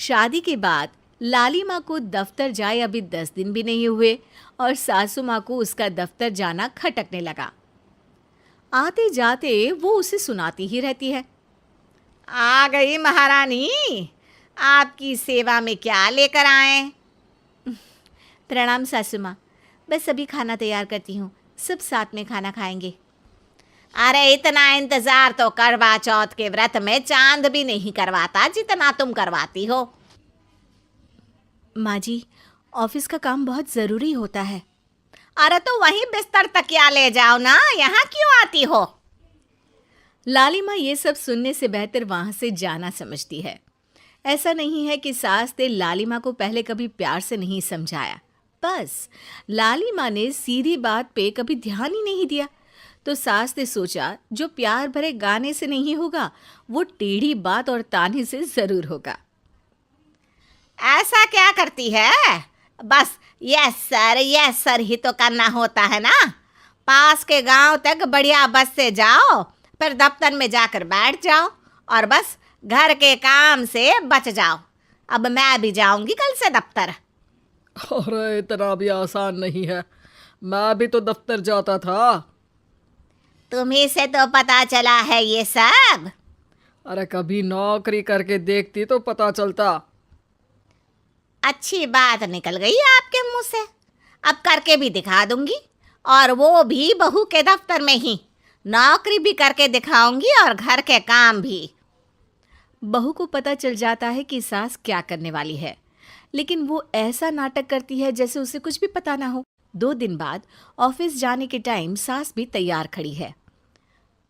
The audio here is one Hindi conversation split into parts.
शादी के बाद लाली माँ को दफ्तर जाए अभी 10 दिन भी नहीं हुए और सासू माँ को उसका दफ्तर जाना खटकने लगा। आते जाते वो उसे सुनाती ही रहती है। आ गई महारानी, आपकी सेवा में क्या लेकर आए? प्रणाम सासू माँ, बस अभी खाना तैयार करती हूँ, सब साथ में खाना खाएंगे। अरे इतना इंतजार तो करवा चौथ के व्रत में चांद भी नहीं करवाता जितना तुम करवाती हो। माँ जी, ऑफिस का काम बहुत ज़रूरी होता है। अरे तो वहीं बिस्तर तकिया ले जाओ ना, यहाँ क्यों आती हो? लाली माँ ये सब सुनने से बेहतर वहाँ से जाना समझती है। ऐसा नहीं है कि सास ने लाली माँ को पहले कभी प्यार से नहीं समझाया, बस लाली माँ ने सीधी बात पे कभी ध्यान ही नहीं दिया। तो सास ने सोचा जो प्यार भरे गाने से नहीं होगा वो टेढ़ी बात और ताने से ज़रूर होगा। ऐसा क्या करती है? बस यस सर ही तो करना होता है ना। पास के गांव तक बढ़िया बस से जाओ, फिर दफ्तर में जाकर बैठ जाओ और बस घर के काम से बच जाओ। अब मैं भी जाऊंगी कल से दफ्तर। अरे इतना भी आसान नहीं है, मैं भी तो दफ्तर जाता था। तुम्ही से तो पता चला है ये सब। अरे कभी नौकरी करके देखती तो पता चलता। अच्छी बात निकल गई आपके मुंह से। अब करके भी दिखा दूंगी, और वो भी बहू के दफ्तर में ही। नौकरी भी करके दिखाऊंगी और घर के काम भी। बहू को पता चल जाता है कि सास क्या करने वाली है, लेकिन वो ऐसा नाटक करती है जैसे उसे कुछ भी पता ना हो। 2 दिन बाद ऑफिस जाने के टाइम सास भी तैयार खड़ी है।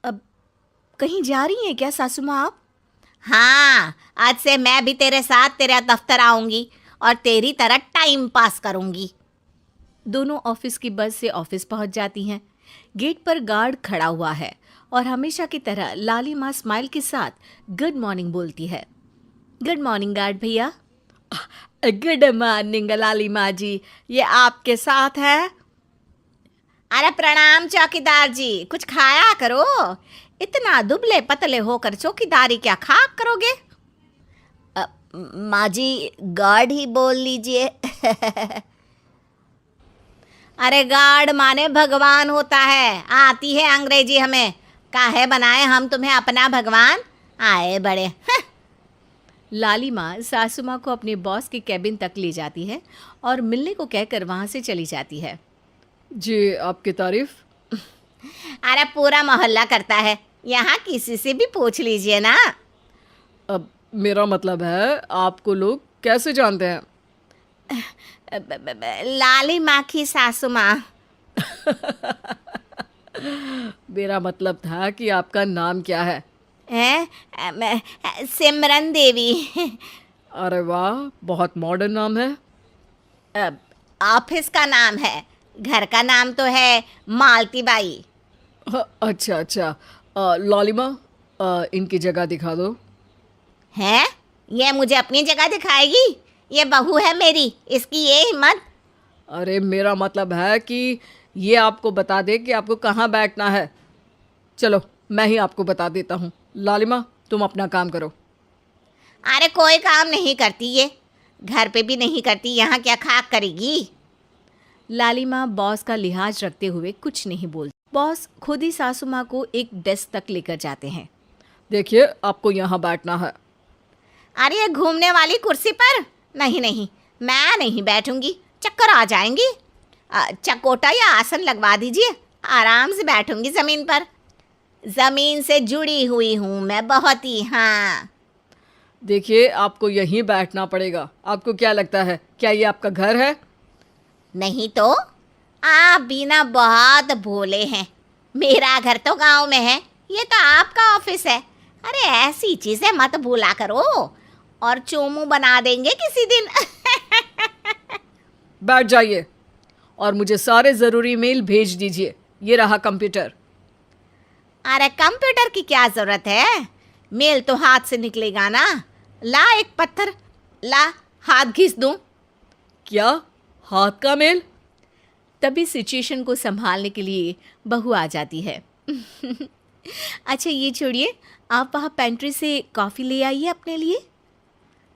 अब कहीं जा रही हैं क्या सासू माँ आप? हाँ, आज से मैं भी तेरे साथ तेरा दफ्तर आऊंगी और तेरी तरह टाइम पास करूंगी। दोनों ऑफिस की बस से ऑफिस पहुंच जाती हैं। गेट पर गार्ड खड़ा हुआ है और हमेशा की तरह लाली माँ स्माइल के साथ गुड मॉर्निंग बोलती है। गुड मॉर्निंग गार्ड भैया। गुड मॉर्निंग लाली माँ जी, ये आपके साथ है? अरे प्रणाम चौकीदार जी, कुछ खाया करो। इतना दुबले पतले होकर चौकीदारी क्या खाक करोगे? माँ जी, गार्ड ही बोल लीजिए। अरे गार्ड माने भगवान होता है, आती है अंग्रेजी हमें। काहे बनाए हम तुम्हें अपना भगवान? आए बड़े। लाली माँ सासू माँ को अपने बॉस के कैबिन तक ले जाती है और मिलने को कहकर वहाँ से चली जाती है। जी, आपकी तारीफ। अरे पूरा मोहल्ला करता है, यहाँ किसी से भी पूछ लीजिए ना। अब मेरा मतलब है आपको लोग कैसे जानते हैं? लाली माँ की सासू माँ। मेरा मतलब था कि आपका नाम क्या है? सिमरन देवी। अरे वाह, बहुत मॉडर्न नाम है। ऑफिस का नाम है, घर का नाम तो है मालती बाई। अच्छा। लालिमा, इनकी जगह दिखा दो। हैं? ये मुझे अपनी जगह दिखाएगी? ये बहू है मेरी, इसकी ये हिम्मत। अरे मेरा मतलब है कि ये आपको बता दे कि आपको कहाँ बैठना है। चलो मैं ही आपको बता देता हूँ। लालिमा, तुम अपना काम करो। अरे कोई काम नहीं करती ये, घर पे भी नहीं करती, यहाँ क्या खाक करेगी? लाली माँ बॉस का लिहाज रखते हुए कुछ नहीं बोलती। बॉस खुद ही सासू माँ को एक डेस्क तक लेकर जाते हैं। देखिए, आपको यहाँ बैठना है। अरे ये घूमने वाली कुर्सी पर? नहीं, मैं नहीं बैठूंगी, चक्कर आ जाएंगी। चकोटा या आसन लगवा दीजिए, आराम से बैठूंगी ज़मीन पर। ज़मीन से जुड़ी हुई हूँ मैं बहुत ही। हाँ देखिए, आपको यहीं बैठना पड़ेगा। आपको क्या लगता है, क्या ये आपका घर है? नहीं तो आप भी ना बहुत भोले हैं। मेरा घर तो गांव में है, ये तो आपका ऑफिस है। अरे ऐसी चीज़ें मत भूला करो, और चोमू बना देंगे किसी दिन। बैठ जाइए और मुझे सारे ज़रूरी मेल भेज दीजिए। ये रहा कंप्यूटर। अरे कंप्यूटर की क्या ज़रूरत है, मेल तो हाथ से निकलेगा ना। ला एक पत्थर, ला हाथ घिस दूँ। क्या हाथ का मेल? तभी सिचुएशन को संभालने के लिए बहू आ जाती है। अच्छा ये छोड़िए, आप वहाँ पेंट्री से कॉफ़ी ले आइए अपने लिए।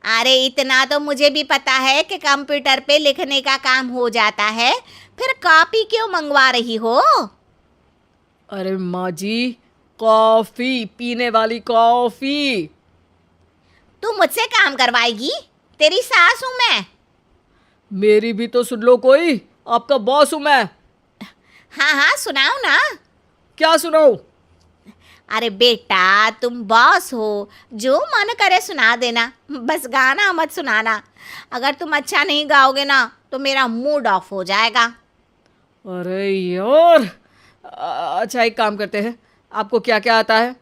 अरे इतना तो मुझे भी पता है कि कंप्यूटर पे लिखने का काम हो जाता है, फिर कॉपी क्यों मंगवा रही हो? अरे माँ जी, कॉफी, पीने वाली कॉफी। तू मुझसे काम करवाएगी? तेरी सास हूं मैं। मेरी भी तो सुन लो कोई, आपका बॉस हूं मैं। हाँ हाँ सुनाओ ना। क्या सुनाऊं? अरे बेटा तुम बॉस हो, जो मन करे सुना देना, बस गाना मत सुनाना। अगर तुम अच्छा नहीं गाओगे ना तो मेरा मूड ऑफ हो जाएगा। अरे यार, अच्छा एक काम करते हैं, आपको क्या क्या आता है?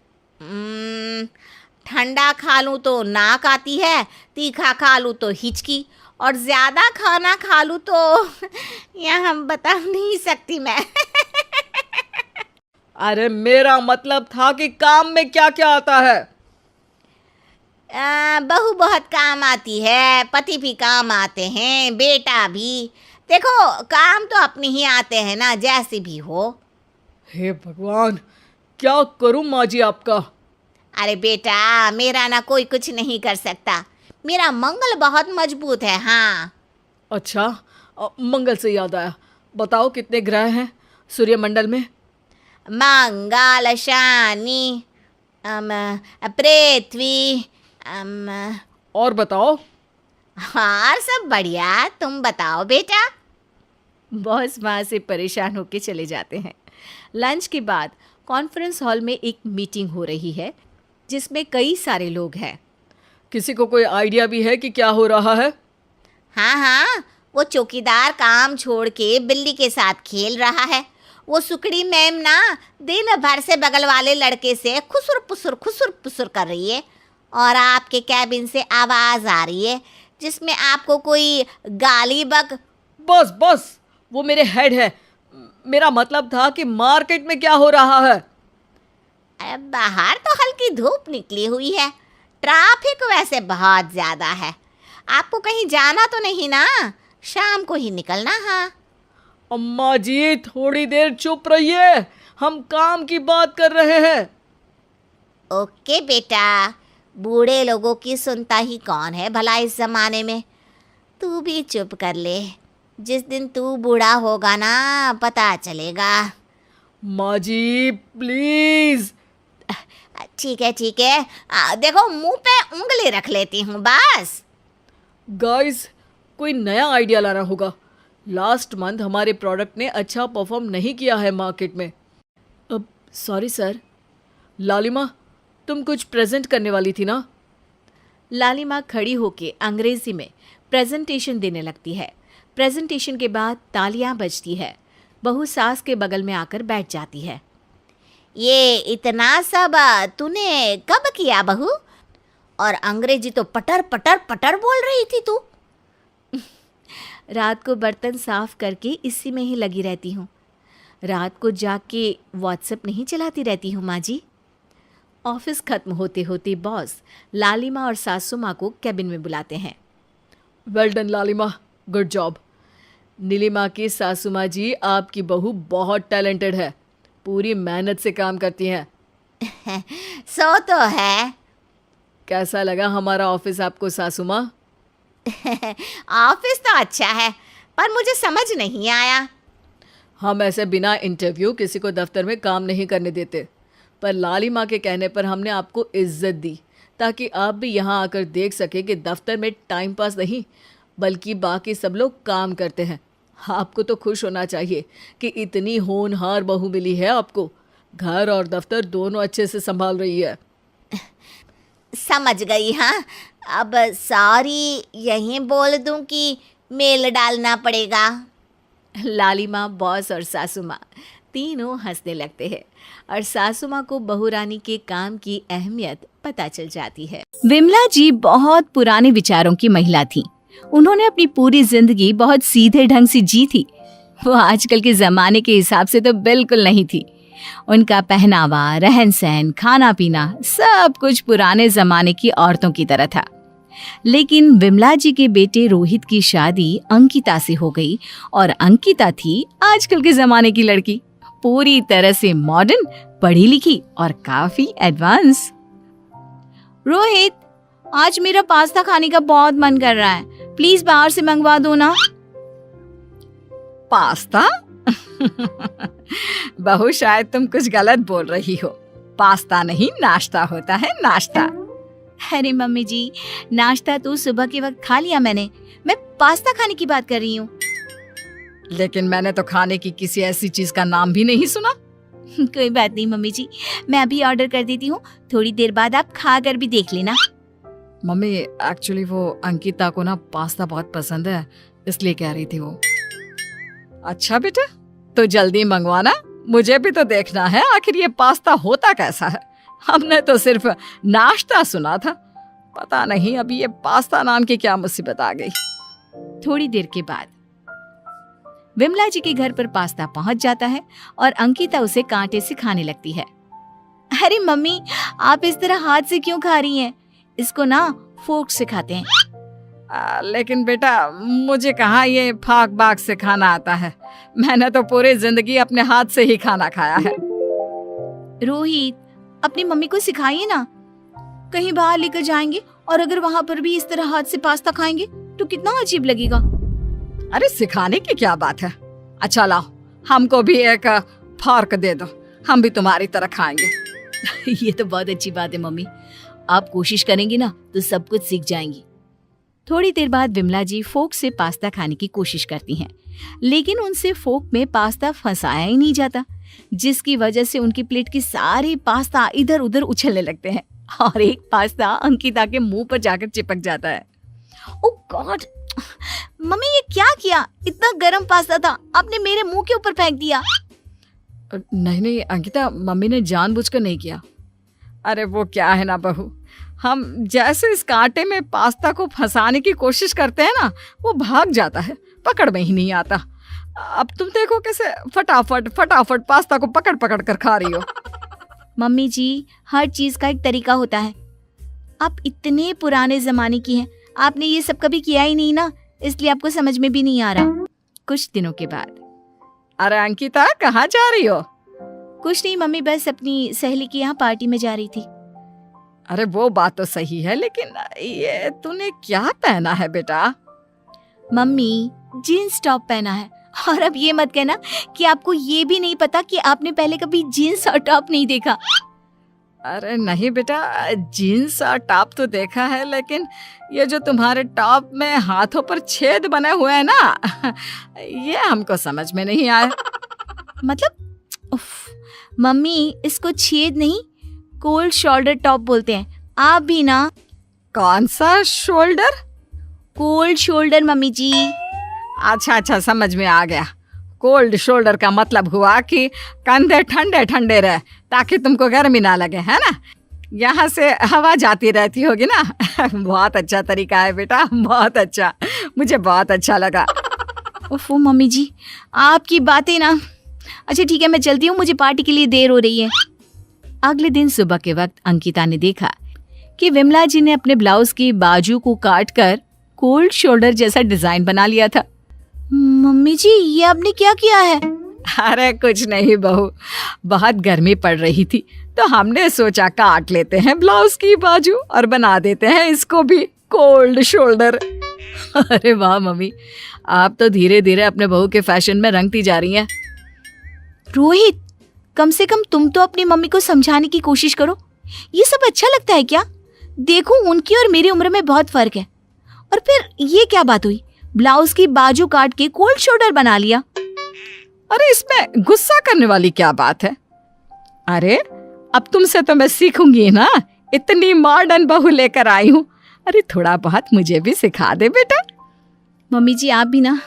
ठंडा खा लूँ तो नाक आती है, तीखा खा लूँ तो हिचकी, और ज़्यादा खाना खा लूँ तो यह हम बता नहीं सकती मैं। अरे मेरा मतलब था कि काम में क्या क्या आता है? बहू बहुत काम आती है, पति भी काम आते हैं, बेटा भी। देखो काम तो अपने ही आते हैं ना, जैसे भी हो। हे भगवान, क्या करूं माँ जी आपका? अरे बेटा मेरा ना कोई कुछ नहीं कर सकता, मेरा मंगल बहुत मजबूत है। हाँ अच्छा, मंगल से याद आया, बताओ कितने ग्रह हैं सूर्यमंडल में? मंगल, शनि, पृथ्वी, और बताओ। हाँ सब बढ़िया, तुम बताओ बेटा। बॉस वहाँ से परेशान होकर चले जाते हैं। लंच के बाद कॉन्फ्रेंस हॉल में एक मीटिंग हो रही है जिसमें कई सारे लोग हैं। किसी को कोई आइडिया भी है कि क्या हो रहा है? हाँ हाँ, वो चौकीदार काम छोड़ के बिल्ली के साथ खेल रहा है। वो सुकड़ी मैम ना दिन भर से बगल वाले लड़के से खुसुर पुसुर कर रही है, और आपके कैबिन से आवाज़ आ रही है जिसमें आपको कोई गाली बक। बस बस, वो मेरे हेड है। मेरा मतलब था कि मार्केट में क्या हो रहा है? बाहर तो हल्की धूप निकली हुई है, ट्रैफिक वैसे बहुत ज़्यादा है। आपको कहीं जाना तो नहीं ना? शाम को ही निकलना। हाँ अम्मा जी थोड़ी देर चुप रहिए, हम काम की बात कर रहे हैं। ओके बेटा, बूढ़े लोगों की सुनता ही कौन है भला इस ज़माने में। तू भी चुप कर ले, जिस दिन तू बूढ़ा होगा ना पता चलेगा। माँ जी प्लीज। ठीक है, देखो मुंह पे उंगली रख लेती हूँ बस। गाइस, कोई नया आइडिया लाना होगा। लास्ट मंथ हमारे प्रोडक्ट ने अच्छा परफॉर्म नहीं किया है मार्केट में। अब सॉरी सर। लालिमा, तुम कुछ प्रेजेंट करने वाली थी ना? लालिमा खड़ी होके अंग्रेजी में प्रेजेंटेशन देने लगती है। प्रेजेंटेशन के बाद तालियां बजती है। बहू सास के बगल में आकर बैठ जाती है। ये इतना सब तूने कब किया बहू? और अंग्रेजी तो पटर पटर पटर बोल रही थी तू। रात को बर्तन साफ करके इसी में ही लगी रहती हूँ। रात को जाग के व्हाट्सएप नहीं चलाती रहती हूँ माँ जी। ऑफिस खत्म होते होते बॉस लालिमा और सासू माँ को कैबिन में बुलाते हैं। वेल डन लालिमा, गुड जॉब। नीलिमा की सासू माँ जी, आपकी बहू बहुत टैलेंटेड है, पूरी मेहनत से काम करती हैं। सो तो है। कैसा लगा हमारा ऑफिस आपको सासू माँ? ऑफिस तो अच्छा है, पर मुझे समझ नहीं आया। हम ऐसे बिना इंटरव्यू किसी को दफ्तर में काम नहीं करने देते, पर लालिमा के कहने पर हमने आपको इज्जत दी ताकि आप भी यहाँ आकर देख सके कि दफ्तर में टाइम पास नहीं बल्कि बाकी सब लोग काम करते हैं। आपको तो खुश होना चाहिए कि इतनी होनहार बहू मिली है आपको। घर और दफ्तर दोनों अच्छे से संभाल रही है। समझ गई। हाँ अब सॉरी यहीं बोल दूं कि मेल डालना पड़ेगा? लालिमा, बॉस और सासू माँ तीनों हंसने लगते हैं और सासू माँ को बहू रानी के काम की अहमियत पता चल जाती है। विमला जी बहुत पुराने विचारों की महिला थी। उन्होंने अपनी पूरी जिंदगी बहुत सीधे ढंग से जी थी। वो आजकल के जमाने के हिसाब से तो बिल्कुल नहीं थी। उनका पहनावा, रहन सहन, खाना पीना सब कुछ पुराने जमाने की औरतों की तरह था। लेकिन विमला जी के बेटे रोहित की शादी अंकिता से हो गई और अंकिता थी आजकल के जमाने की लड़की, पूरी तरह से मॉडर्न, पढ़ी लिखी और काफी एडवांस। रोहित, आज मेरा पास्ता खाने का बहुत मन कर रहा है, प्लीज बाहर से मंगवा दो ना। पास्ता? बहू शायद तुम कुछ गलत बोल रही हो। पास्ता नहीं, नाश्ता होता है, नाश्ता। अरे मम्मी जी, नाश्ता तो सुबह के वक्त खा लिया मैंने, मैं पास्ता खाने की बात कर रही हूँ। लेकिन मैंने तो खाने की किसी ऐसी चीज का नाम भी नहीं सुना। कोई बात नहीं मम्मी जी, मैं अभी ऑर्डर कर देती हूँ, थोड़ी देर बाद आप खा कर भी देख लेना। मम्मी एक्चुअली वो अंकिता को ना पास्ता बहुत पसंद है, इसलिए कह रही थी वो। अच्छा बेटा, तो जल्दी मंगवाना, मुझे भी तो देखना है आखिर ये पास्ता होता कैसा है। हमने तो सिर्फ नाश्ता सुना था, पता नहीं अभी ये पास्ता नाम की क्या मुसीबत आ गई। थोड़ी देर के बाद विमला जी के घर पर पास्ता पहुंच जाता है और अंकिता उसे कांटे से खाने लगती है। अरे मम्मी, आप इस तरह हाथ से क्यों खा रही हैं? इसको ना फोर्क से खाते हैं। लेकिन बेटा, मुझे कहाँ ये फाक बाक से खाना आता है। मैंने तो पूरी जिंदगी अपने हाथ से ही खाना खाया है। रोहित, अपनी मम्मी को सिखाइए ना। कहीं बाहर लेकर जाएंगे और अगर वहाँ पर भी इस तरह हाथ से पास्ता खाएंगे तो कितना अजीब लगेगा। अरे सिखाने की क्या बात है। अच्छा लाओ, हमको भी एक फार्क दे दो, हम भी तुम्हारी तरह खाएंगे। ये तो बहुत अच्छी बात है मम्मी, आप कोशिश करेंगी ना तो सब कुछ सीख जाएंगी। थोड़ी देर बाद विमला जी फोक से पास्ता खाने की कोशिश करती हैं, लेकिन उनसे फोक में पास्ता फंसाया ही नहीं जाता, जिसकी वजह से उनकी प्लेट की सारी पास्ता इधर उधर उछलने लगते हैं और एक पास्ता अंकिता के मुंह पर जाकर चिपक जाता है। ओह गॉड, मम्मी ये क्या किया? इतना गर्म पास्ता था, आपने मेरे मुंह के ऊपर फेंक दिया। नहीं नहीं अंकिता, मम्मी ने जानबूझकर नहीं किया। अरे वो क्या है ना बहू, हम जैसे इस कांटे में पास्ता को फंसाने की कोशिश करते हैं ना, वो भाग जाता है, पकड़ में ही नहीं आता। अब तुम देखो कैसे फटाफट फटाफट पास्ता को पकड़ पकड़ कर खा रही हो। मम्मी जी, हर चीज का एक तरीका होता है। आप इतने पुराने जमाने की हैं, आपने ये सब कभी किया ही नहीं ना, इसलिए आपको समझ में भी नहीं आ रहा। कुछ दिनों के बाद। अरे अंकिता, कहाँ जा रही हो? कुछ नहीं मम्मी, बस अपनी सहेली के यहाँ पार्टी में जा रही थी। अरे वो बात तो सही है, लेकिन ये तूने क्या पहना है बेटा? मम्मी, जीन्स टॉप पहना है। और अब ये मत कहना कि आपको ये भी नहीं पता कि आपने पहले कभी जीन्स और टॉप नहीं देखा। अरे नहीं बेटा, जीन्स और टॉप तो देखा है, लेकिन ये जो तुम्हारे टॉप में हाथों पर छेद बने हुए हैं ना, ये हमको समझ में नहीं आया। मतलब उफ, मम्मी इसको छेद नहीं, कोल्ड शोल्डर टॉप बोलते हैं। आप भी ना। कौन सा शोल्डर? कोल्ड शोल्डर मम्मी जी। अच्छा अच्छा, समझ में आ गया। कोल्ड शोल्डर का मतलब हुआ कि कंधे ठंडे ठंडे रहे ताकि तुमको गर्मी ना लगे, है ना? यहाँ से हवा जाती रहती होगी ना। बहुत अच्छा तरीका है बेटा, बहुत अच्छा, मुझे बहुत अच्छा लगा। ओफो मम्मी जी, आपकी बातें ना। अच्छा ठीक है, मैं चलती हूँ, मुझे पार्टी के लिए देर हो रही है। अगले दिन सुबह के वक्त अंकिता ने देखा कि विमला जी ने अपने ब्लाउज की बाजू को काट कर कोल्ड शोल्डर जैसा डिजाइन बना लिया था। मम्मी जी, ये आपने क्या किया है? अरे कुछ नहीं बहू, बहुत गर्मी पड़ रही थी तो हमने सोचा काट लेते हैं ब्लाउज की बाजू और बना देते हैं इसको भी कोल्ड शोल्डर। अरे वाह मम्मी, आप तो धीरे धीरे अपने बहू के फैशन में रंगती जा रही हैं। रोहित, कम से कम तुम तो अपनी मम्मी को समझाने की कोशिश करो। ये सब अच्छा लगता है क्या? देखो, उनकी और मेरी उम्र में बहुत फर्क है। और फिर ये क्या बात हुई, ब्लाउज की बाजू काट के कोल्ड शोल्डर बना लिया? अरे इसमें गुस्सा करने वाली क्या बात है? अरे अब तुमसे तो मैं सीखूंगी ना, इतनी मॉडर्न बहू लेकर आई हूँ। अरे थोड़ा बहुत मुझे भी सिखा दे बेटा। मम्मी जी, आप भी ना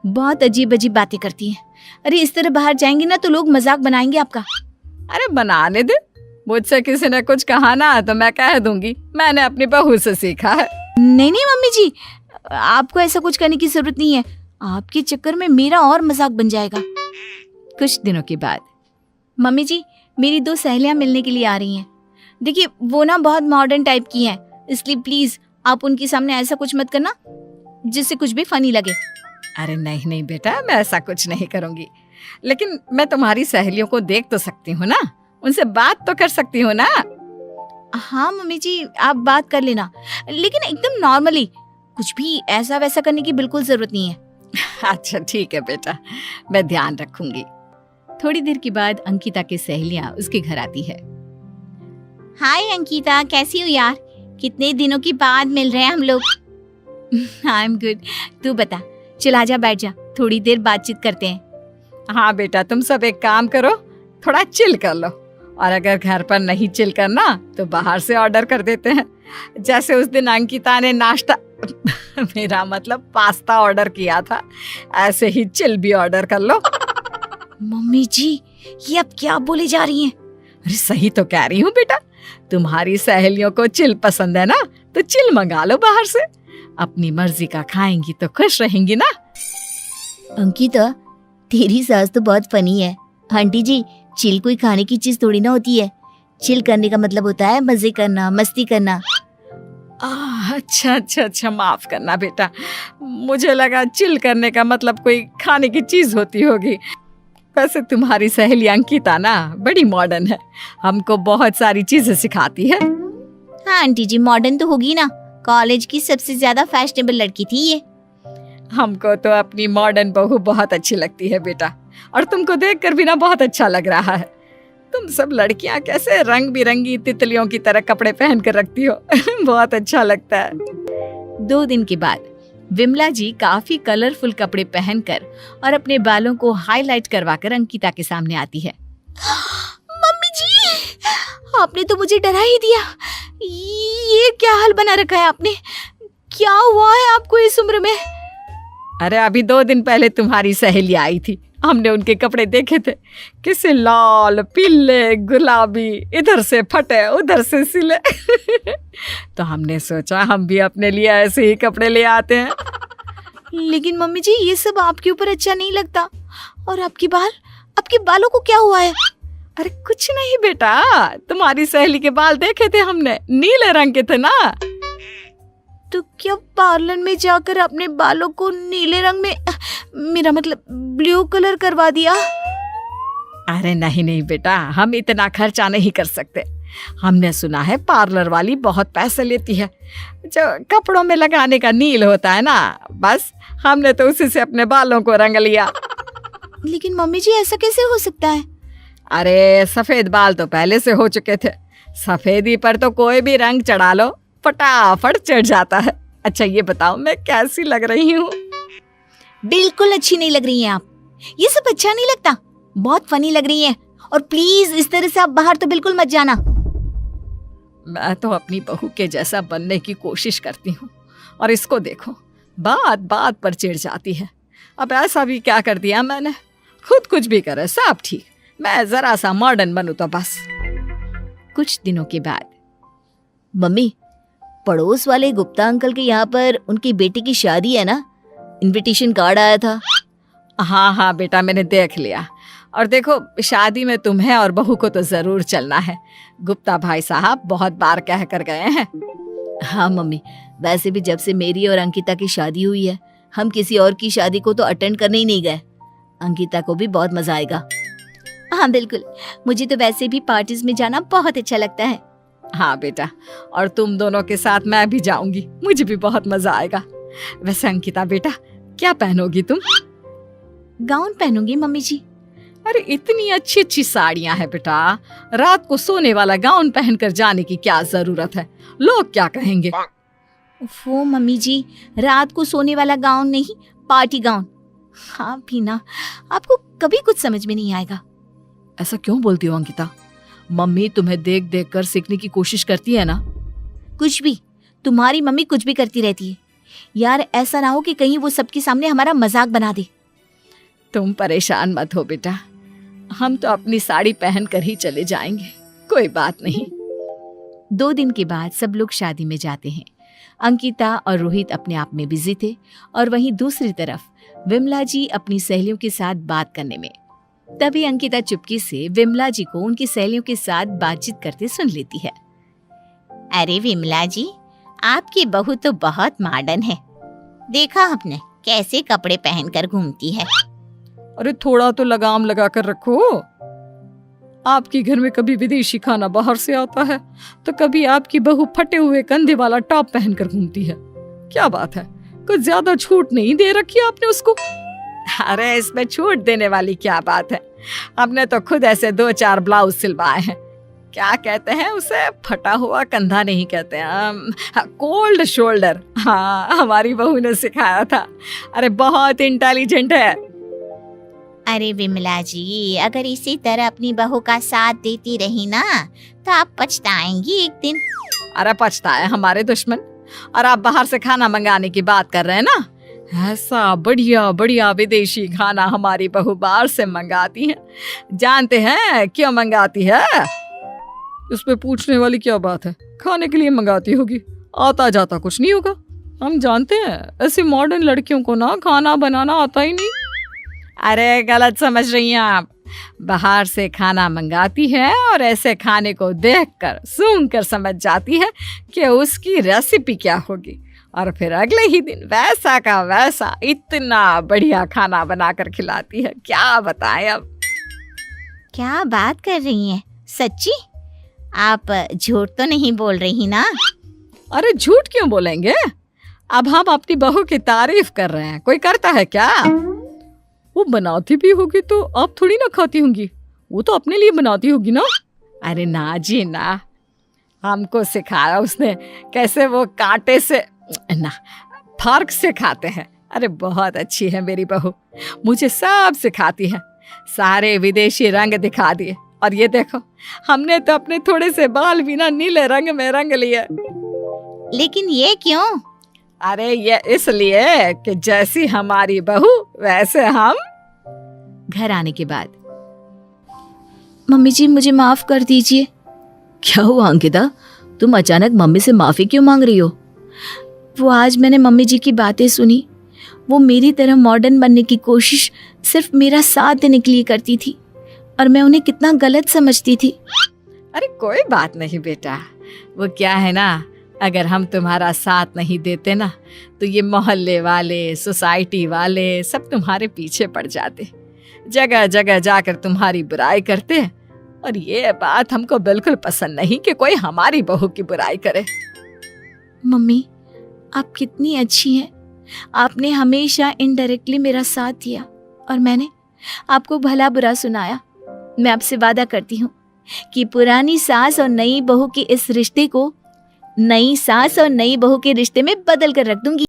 बहुत अजीब अजीब बातें करती हैं। अरे इस तरह बाहर जाएंगी ना तो लोग मजाक बनाएंगे आपका। अरे बनाने दे, मुझसे किसी ने कुछ कहा ना तो मैं कह दूंगी मैंने अपनी बहू से सीखा है। नहीं नहीं मम्मी जी, आपको ऐसा कुछ करने की जरूरत नहीं है, आपके चक्कर में मेरा और मजाक बन जाएगा। कुछ दिनों के बाद। मम्मी जी, मेरी 2 सहेलियां मिलने के लिए आ रही हैं। देखिए, वो ना बहुत मॉडर्न टाइप की हैं, इसलिए प्लीज आप उनके सामने ऐसा कुछ मत करना जिससे कुछ भी फनी लगे। अरे नहीं नहीं बेटा, मैं ऐसा कुछ नहीं करूंगी, लेकिन मैं तुम्हारी सहेलियों को देख तो सकती हूँ ना, उनसे बात तो कर सकती हूँ ना। हाँ मम्मी जी, आप बात कर लेना, लेकिन एकदम नॉर्मली, कुछ भी ऐसा वैसा करने की बिल्कुल जरूरत नहीं है। अच्छा ठीक है बेटा, मैं ध्यान रखूंगी। थोड़ी देर के बाद अंकिता की सहेलियां उसके घर आती है। हाय अंकिता, कैसी हो यार? कितने दिनों के बाद मिल रहे हैं हम लोग। आई एम गुड, तू बता। चल आजा, बैठ जा, थोड़ी देर बातचीत करते हैं। हाँ बेटा, तुम सब एक काम करो, थोड़ा चिल कर लो, और अगर घर पर नहीं चिल करना तो बाहर से ऑर्डर कर देते हैं। जैसे उस दिन अंकिता ने नाश्ता मेरा मतलब पास्ता ऑर्डर किया था, ऐसे ही चिल भी ऑर्डर कर लो। मम्मी जी, ये अब क्या बोले जा रही हैं? अरे सही तो कह रही हूँ बेटा, तुम्हारी सहेलियों को चिल पसंद है ना, तो चिल मंगा लो बाहर से। अपनी मर्जी का खाएंगी तो खुश रहेंगी ना। अंकिता, तेरी सास तो बहुत फनी है। आंटी जी, चिल कोई खाने की चीज थोड़ी ना होती है। चिल करने का मतलब होता है मजे करना, मस्ती करना। अच्छा अच्छा अच्छा, माफ करना बेटा, मुझे लगा चिल करने का मतलब कोई खाने की चीज होती होगी। वैसे तुम्हारी सहेली अंकिता ना बड़ी मॉडर्न है, हमको बहुत सारी चीजें सिखाती है। हाँ आंटी जी, मॉडर्न तो होगी ना, कॉलेज की सबसे ज्यादा फैशनेबल लड़की थी ये। हमको तो अपनी मॉडर्न बहू बहुत अच्छी लगती है बेटा, और तुमको देखकर भी ना बहुत अच्छा लग रहा है। तुम सब लड़कियां कैसे रंग बिरंगी तितलियों की तरह कपड़े पहन कर रखती हो बहुत अच्छा लगता है। 2 दिन के बाद विमला जी काफी कलरफुल कपड़े पहनकर और अपने बालों को हाईलाइट करवाकर अंकिता के सामने आती है। मम्मी जी, आपने तो मुझे डरा ही दिया। ये क्या हाल बना रखा है आपने? क्या हुआ है आपको इस उम्र में? अरे अभी 2 दिन पहले तुम्हारी सहेली आई थी, हमने उनके कपड़े देखे थे, किसी लाल पीले गुलाबी, इधर से फटे उधर से सिले तो हमने सोचा हम भी अपने लिए ऐसे ही कपड़े ले आते हैं। लेकिन मम्मी जी, ये सब आपके ऊपर अच्छा नहीं लगता। और आपके बालों को क्या हुआ है? अरे कुछ नहीं बेटा, तुम्हारी सहेली के बाल देखे थे हमने, नीले रंग के थे ना। तो क्या पार्लर में जाकर अपने बालों को नीले रंग में, मेरा मतलब ब्लू कलर करवा दिया? अरे नहीं नहीं बेटा, हम इतना खर्चा नहीं कर सकते। हमने सुना है पार्लर वाली बहुत पैसे लेती है। जो कपड़ों में लगाने का नील होता है ना, बस हमने तो उसी से अपने बालों को रंग लिया। लेकिन मम्मी जी, ऐसा कैसे हो सकता है? अरे सफेद बाल तो पहले से हो चुके थे, सफेदी पर तो कोई भी रंग चढ़ा लो फटाफट चढ़ जाता है। अच्छा ये बताओ, मैं कैसी लग रही हूँ? बिल्कुल अच्छी नहीं लग रही हैं आप। ये सब अच्छा नहीं लगता, बहुत फनी लग रही हैं। और प्लीज इस तरह से आप बाहर तो बिल्कुल मत जाना। मैं तो अपनी बहू के जैसा बनने की कोशिश करती हूँ, और इसको देखो, बात बात पर चिढ़ जाती है। अब ऐसा भी क्या कर दिया मैंने, खुद कुछ भी करे सब ठीक, मैं जरा सा मॉडर्न बनूं तो बस। कुछ दिनों के बाद, मम्मी, पड़ोस वाले गुप्ता अंकल के यहाँ पर उनकी बेटी की शादी है ना, इनविटेशन कार्ड आया था। हाँ हाँ बेटा, मैंने देख लिया। और देखो, शादी में तुम्हें और बहू को तो जरूर चलना है, गुप्ता भाई साहब बहुत बार कह कर गए हैं। हाँ मम्मी, वैसे भी जब से मेरी और अंकिता की शादी हुई है, हम किसी और की शादी को तो अटेंड करने ही नहीं गए। अंकिता को भी बहुत मजा आएगा। हाँ बिल्कुल, मुझे तो वैसे भी पार्टीज में जाना बहुत अच्छा लगता है। हाँ बेटा, और तुम दोनों के साथ मैं भी जाऊंगी, मुझे भी बहुत मजा आएगा। वैसे अंकिता बेटा, क्या पहनोगी तुम? गाउन पहनूंगी मम्मी जी। अरे इतनी अच्छी अच्छी साड़ियां हैं बेटा, रात को सोने वाला गाउन पहनकर जाने की क्या जरूरत है, लोग क्या कहेंगे? वो मम्मी जी, रात को सोने वाला गाउन नहीं, पार्टी गाउन। हाँ भी ना, आपको कभी कुछ समझ में नहीं आएगा। ऐसा क्यों बोलती हो अंकिता? मम्मी तुम्हें देख देख कर सीखने की कोशिश करती है ना। कुछ भी, तुम्हारी मम्मी कुछ भी करती रहती है यार। ऐसा ना हो कि कहीं वो सबके सामने हमारा मजाक बना दे। तुम परेशान मत हो बेटा, हम तो अपनी साड़ी पहन कर ही चले जाएंगे, कोई बात नहीं। 2 दिन के बाद सब लोग शादी में जाते हैं। अंकिता और रोहित अपने आप में बिजी थे, और वहीं दूसरी तरफ विमला जी अपनी सहेलियों के साथ बात करने में। तभी अंकिता चुपके से विमला जी को उनकी सहेलियों के साथ बातचीत करते सुन लेती है। अरे विमला जी, आपकी बहू तो बहुत मॉडर्न है। देखा आपने कैसे कपड़े पहनकर घूमती है। अरे थोड़ा तो लगाम लगा कर रखो। आपके घर में कभी विदेशी खाना बाहर से आता है तो कभी आपकी बहू फटे हुए कंधे वाला टॉप पहनकर घूमती है। क्या बात है, कुछ ज्यादा छूट नहीं दे रखी आपने उसको? अरे इसमें छूट देने वाली क्या बात है, हमने तो खुद ऐसे 2-4 ब्लाउज सिलवाए हैं। क्या कहते हैं उसे, फटा हुआ कंधा नहीं कहते हैं, कोल्ड शोल्डर। हाँ, हमारी बहू ने सिखाया था। अरे बहुत इंटेलिजेंट है। अरे विमला जी, अगर इसी तरह अपनी बहू का साथ देती रही ना तो आप पछताएंगी एक दिन। अरे पछताए हमारे दुश्मन, और आप बाहर से खाना मंगाने की बात कर रहे हैं ना? ऐसा बढ़िया बढ़िया विदेशी खाना हमारी बहू बाहर से मंगाती है। जानते हैं क्यों मंगाती है? इसमें पूछने वाली क्या बात है, खाने के लिए मंगाती होगी, आता जाता कुछ नहीं होगा। हम जानते हैं ऐसी मॉडर्न लड़कियों को ना खाना बनाना आता ही नहीं। अरे गलत समझ रही हैं आप, बाहर से खाना मंगाती है और ऐसे खाने को देखकर सूंघकर समझ जाती है कि उसकी रेसिपी क्या होगी, और फिर अगले ही दिन वैसा का वैसा इतना बढ़िया खाना बनाकर खिलाती है। क्या बताएं अब। क्या बात कर रही हैं, सच्ची? आप झूठ तो नहीं बोल रही ना? अरे झूठ क्यों बोलेंगे, अब हम अपनी बहू की तारीफ कर रहे हैं, कोई करता है क्या? वो बनाती भी होगी तो आप थोड़ी ना खाती होंगी, वो तो अपने लिए बनाती होगी ना। अरे ना जी ना, हमको सिखाया उसने कैसे वो कांटे से ना फार्क से खाते हैं। अरे बहुत अच्छी है मेरी बहू, मुझे सब सिखाती है, सारे विदेशी रंग दिखा दिए, और ये देखो हमने तो अपने थोड़े से बाल भी ना नीले रंग में रंग लिए। लेकिन ये क्यों? अरे ये इसलिए कि जैसी हमारी बहू वैसे हम। घर आने के बाद, मम्मी जी मुझे माफ कर दीजिए। क्या हुआ अंकिता, तुम अचानक मम्मी से माफी क्यों मांग रही हो? वो आज मैंने मम्मी जी की बातें सुनी, वो मेरी तरह मॉडर्न बनने की कोशिश सिर्फ मेरा साथ देने के लिए करती थी, और मैं उन्हें कितना गलत समझती थी। अरे कोई बात नहीं बेटा, वो क्या है ना, अगर हम तुम्हारा साथ नहीं देते ना तो ये मोहल्ले वाले, सोसाइटी वाले सब तुम्हारे पीछे पड़ जाते, जगह जगह जाकर तुम्हारी बुराई करते, और ये बात हमको बिल्कुल पसंद नहीं कि कोई हमारी बहू की बुराई करे। मम्मी आप कितनी अच्छी हैं, आपने हमेशा इनडायरेक्टली मेरा साथ दिया और मैंने आपको भला बुरा सुनाया। मैं आपसे वादा करती हूँ कि पुरानी सास और नई बहू के इस रिश्ते को नई सास और नई बहू के रिश्ते में बदल कर रख दूंगी।